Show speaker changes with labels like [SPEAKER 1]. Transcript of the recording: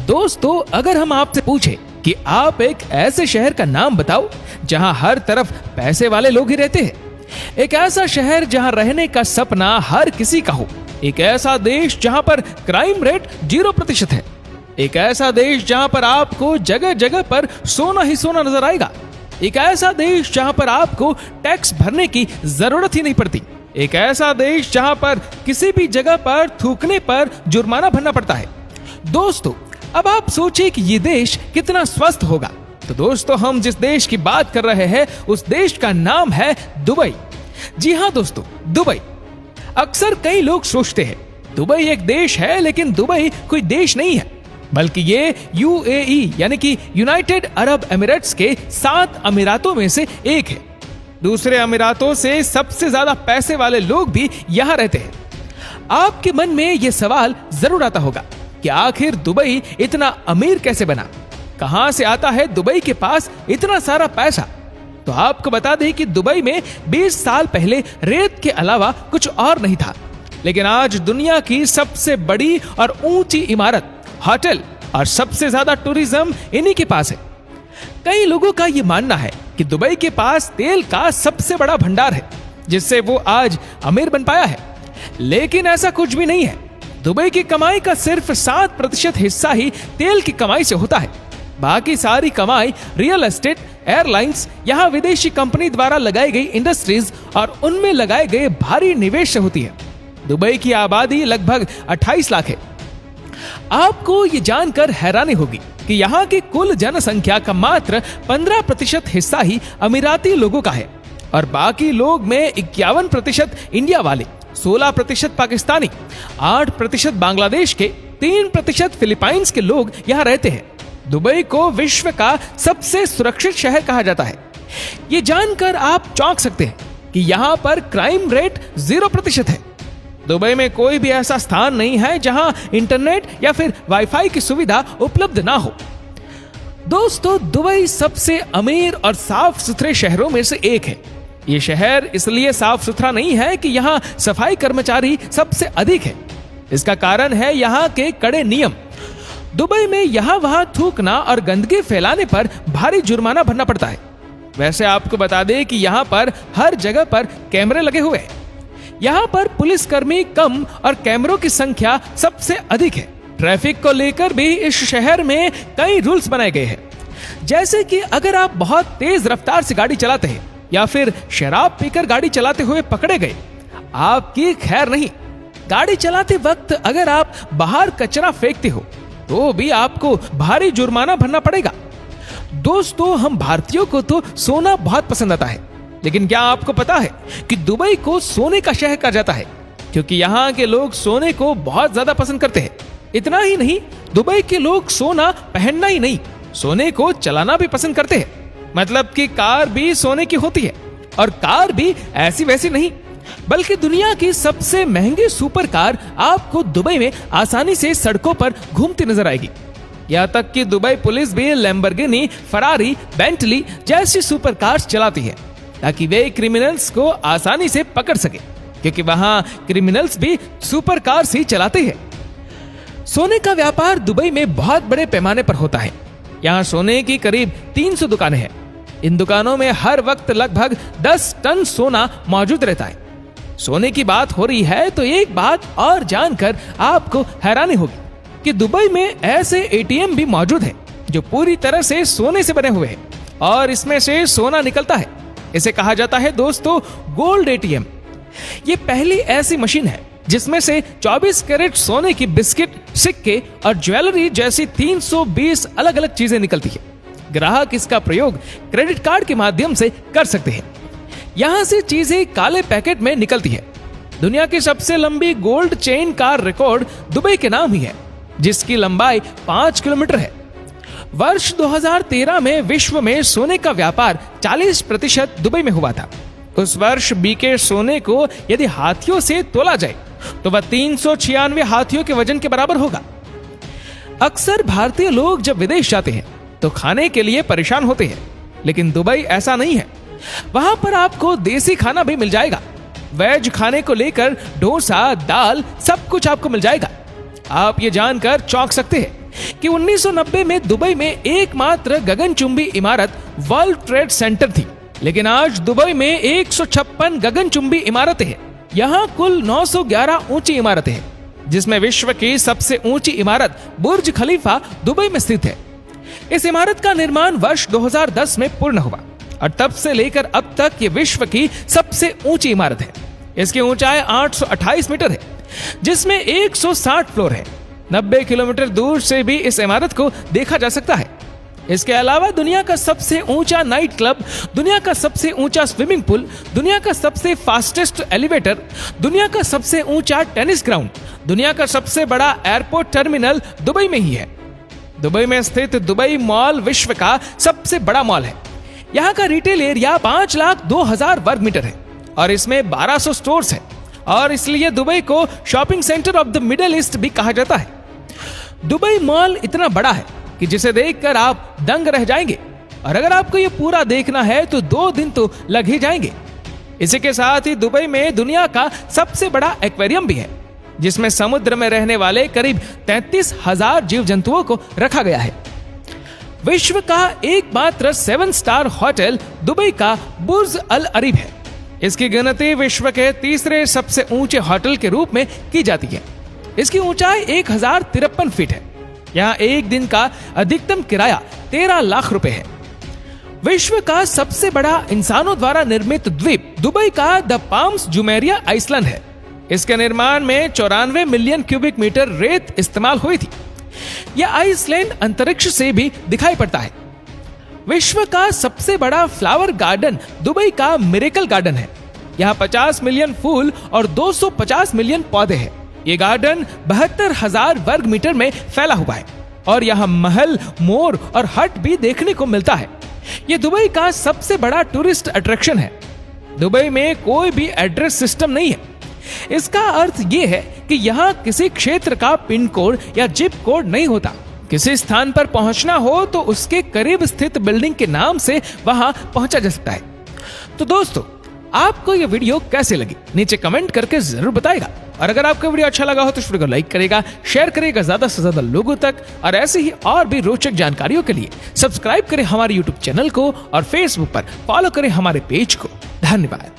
[SPEAKER 1] दोस्तों, अगर हम आपसे पूछे कि आप एक ऐसे शहर का नाम बताओ जहां हर तरफ पैसे वाले लोग ही रहते हैं, एक ऐसा शहर जहां रहने का सपना हर किसी का हो, एक ऐसा देश जहां पर क्राइम रेट 0% है, एक ऐसा देश जहां पर आपको जगह जगह पर सोना ही सोना नजर आएगा, एक ऐसा देश जहां पर आपको टैक्स भरने की जरूरत ही नहीं पड़ती, एक ऐसा देश जहां पर किसी भी जगह पर थूकने पर जुर्माना भरना पड़ता है। दोस्तों, अब आप सोचिए कि ये देश कितना स्वस्थ होगा। तो दोस्तों, हम जिस देश की बात कर रहे हैं उस देश का नाम है दुबई। जी हाँ दोस्तों, दुबई। अक्सर कई लोग सोचते हैं दुबई एक देश है, लेकिन दुबई कोई देश नहीं है, बल्कि ये यूएई यानी कि यूनाइटेड अरब एमिरेट्स के 7 अमीरातों में से एक है। दूसरे अमीरातों से सबसे ज्यादा पैसे वाले लोग भी यहां रहते हैं। आपके मन में यह सवाल जरूर आता होगा कि आखिर दुबई इतना अमीर कैसे बना, कहां से आता है दुबई के पास इतना सारा पैसा। तो आपको बता दें कि दुबई में 20 साल पहले रेत के अलावा कुछ और नहीं था, लेकिन आज दुनिया की सबसे बड़ी और ऊंची इमारत, होटल और सबसे ज्यादा टूरिज्म इन्हीं के पास है। कई लोगों का यह मानना है कि दुबई के पास तेल का सबसे बड़ा भंडार है, जिससे वो आज अमीर बन पाया है, लेकिन ऐसा कुछ भी नहीं है। दुबई की कमाई का सिर्फ 7% हिस्सा ही तेल की कमाई से होता है। बाकी सारी कमाई रियल एस्टेट, एयरलाइंस, यहाँ विदेशी कंपनी द्वारा लगाई गई इंडस्ट्रीज और उनमें लगाए गए भारी निवेश से होती है। दुबई की आबादी लगभग 28 लाख है। आपको ये जानकर हैरानी होगी कि यहाँ की कुल जनसंख्या का मात्र 15% हिस्सा ही अमीराती लोगों का है और बाकी लोग में 51% इंडिया वाले, 16% पाकिस्तानी, 8% बांग्लादेश के, 3% फिलीपाइंस के लोग यहाँ रहते हैं। दुबई को विश्व का सबसे सुरक्षित शहर कहा जाता है। ये जानकर आप चौंक सकते हैं कि यहाँ पर क्राइम रेट 0% है। दुबई में कोई भी ऐसा स्थान नहीं है जहां इंटरनेट या फिर वाईफाई की सुविधा उपलब्ध ना हो। दोस्तों, दुबई सबसे अमीर और साफ सुथरे शहरों में से एक है। ये शहर इसलिए साफ सुथरा नहीं है कि यहाँ सफाई कर्मचारी सबसे अधिक है। इसका कारण है यहाँ के कड़े नियम। दुबई में यहाँ वहां थूकना और गंदगी फैलाने पर भारी जुर्माना भरना पड़ता है। वैसे आपको बता दें कि यहाँ पर हर जगह पर कैमरे लगे हुए हैं। यहाँ पर पुलिसकर्मी कम और कैमरों की संख्या सबसे अधिक है। ट्रैफिक को लेकर भी इस शहर में कई रूल्स बनाए गए हैं, जैसे कि अगर आप बहुत तेज रफ्तार से गाड़ी चलाते हैं या फिर शराब पीकर गाड़ी चलाते हुए पकड़े गए, आपकी खैर नहीं। गाड़ी चलाते वक्त अगर आप बाहर कचरा फेंकते हो तो भी आपको भारी जुर्माना भरना पड़ेगा। दोस्तों, हम भारतीयों को तो सोना बहुत पसंद आता है, लेकिन क्या आपको पता है कि दुबई को सोने का शहर कहा जाता है, क्योंकि यहाँ के लोग सोने को बहुत ज्यादा पसंद करते हैं। इतना ही नहीं, दुबई के लोग सोना पहनना ही नहीं, सोने को चलाना भी पसंद करते हैं। मतलब कि कार भी सोने की होती है, और कार भी ऐसी वैसी नहीं, बल्कि दुनिया की सबसे महंगी सुपर कार आपको दुबई में आसानी से सड़कों पर घूमती नजर आएगी। यहाँ तक कि दुबई पुलिस भी लैम्बोर्गिनी, फरारी, बेंटली जैसी सुपर कार्स चलाती है, ताकि वे क्रिमिनल्स को आसानी से पकड़ सके, क्योंकि वहां क्रिमिनल्स भी सुपर कार्स ही चलाते हैं। सोने का व्यापार दुबई में बहुत बड़े पैमाने पर होता है। यहाँ सोने की करीब 300 दुकानें हैं। इन दुकानों में हर वक्त लगभग 10 टन सोना मौजूद रहता है। सोने की बात हो रही है तो एक बात और जानकर आपको हैरानी होगी कि दुबई में ऐसे एटीएम भी मौजूद हैं जो पूरी तरह से सोने से बने हुए हैं और इसमें से सोना निकलता है। इसे कहा जाता है दोस्तों गोल्ड एटीएम। ये पहली ऐसी मशीन है जिसमें से 24 कैरेट सोने की बिस्किट, सिक्के और ज्वेलरी जैसी 320 अलग अलग चीजें निकलती है। ग्राहक इसका प्रयोग क्रेडिट कार्ड के माध्यम से कर सकते हैं। यहां से चीजें काले पैकेट में निकलती है। दुनिया की सबसे लंबी गोल्ड चेन का रिकॉर्ड दुबई के नाम ही है, जिसकी लंबाई 5 किलोमीटर है। वर्ष 2013 में विश्व में सोने का व्यापार 40% दुबई में हुआ था। उस वर्ष बीके सोने को यदि हाथियों से तोला जाए तो वह 396 हाथियों के वजन के बराबर होगा। अक्सर भारतीय लोग जब विदेश जाते हैं तो खाने के लिए परेशान होते हैं, लेकिन दुबई ऐसा नहीं है। वहां पर आपको देसी खाना भी मिल जाएगा। वेज खाने को लेकर डोसा, दाल सब कुछ आपको मिल जाएगा। आप ये जानकर चौंक सकते हैं कि 1990 में दुबई में एकमात्र गगनचुंबी इमारत वर्ल्ड ट्रेड सेंटर थी, लेकिन आज दुबई में 156 गगनचुंबी इमारतें हैं। यहाँ कुल 911 ऊंची इमारतें हैं, जिसमें विश्व की सबसे ऊंची इमारत बुर्ज खलीफा दुबई में स्थित है। इस इमारत का निर्माण वर्ष 2010 में पूर्ण हुआ और तब से लेकर अब तक ये विश्व की सबसे ऊंची इमारत है। इसकी ऊंचाई 828 मीटर है, जिसमें 160 फ्लोर है। 90 किलोमीटर दूर से भी इस इमारत को देखा जा सकता है। इसके अलावा दुनिया का सबसे ऊंचा नाइट क्लब, दुनिया का सबसे ऊंचा स्विमिंग पूल, दुनिया का सबसे फास्टेस्ट एलिवेटर, दुनिया का सबसे ऊंचा टेनिस ग्राउंड, दुनिया का सबसे बड़ा एयरपोर्ट टर्मिनल दुबई में ही है। दुबई में स्थित दुबई मॉल विश्व का सबसे बड़ा मॉल है। यहाँ का रिटेल एरिया 5,02,000 वर्ग मीटर है और इसमें 1200 स्टोर्स है, और इसलिए दुबई को shopping centre of the middle east भी कहा जाता है। दुबई मॉल इतना बड़ा है कि जिसे देखकर आप दंग रह जाएंगे, और अगर आपको ये पूरा देखना है तो 2 दिन तो लग ही जाएंगे। इसी के साथ ही दुबई में दुनिया का सबसे बड़ा एक्वेरियम भी है, जिसमें समुद्र में रहने वाले करीब 33,000 जीव जंतुओं को रखा गया है। विश्व का एकमात्र 7 स्टार होटल दुबई का बुर्ज अल अरीब है। इसकी गिनती विश्व के तीसरे सबसे ऊंचे होटल के रूप में की जाती है। इसकी ऊंचाई 1053 फीट है। यहाँ एक दिन का अधिकतम किराया 13 लाख रुपए है। विश्व का सबसे बड़ा इंसानों द्वारा निर्मित द्वीप दुबई का द पाम्स जुमेरिया आइसलैंड है। इसके निर्माण में 94 मिलियन क्यूबिक मीटर रेत इस्तेमाल हुई थी। यह आइसलैंड अंतरिक्ष से भी दिखाई पड़ता है। विश्व का सबसे बड़ा फ्लावर गार्डन दुबई का मिरेकल गार्डन है। यहाँ 50 मिलियन फूल और 250 मिलियन पौधे हैं। ये गार्डन 72,000 वर्ग मीटर में फैला हुआ है, और यहाँ महल, मोर और हट भी देखने को मिलता है। ये दुबई का सबसे बड़ा टूरिस्ट अट्रैक्शन है। दुबई में कोई भी एड्रेस सिस्टम नहीं है। इसका अर्थ यह है कि यहाँ किसी क्षेत्र का पिन कोड या जिप कोड नहीं होता। किसी स्थान पर पहुंचना हो तो उसके करीब स्थित बिल्डिंग के नाम से वहां पहुंचा जा सकता है। तो दोस्तों, आपको यह वीडियो कैसे लगी नीचे कमेंट करके जरूर बताएगा, और अगर आपको वीडियो अच्छा लगा हो तो इस वीडियो को लाइक करेगा, शेयर करेगा ज्यादा से ज्यादा लोगों तक, और ऐसे ही और भी रोचक जानकारियों के लिए सब्सक्राइब करें हमारे यूट्यूब चैनल को और फेसबुक पर फॉलो करें हमारे पेज को। धन्यवाद।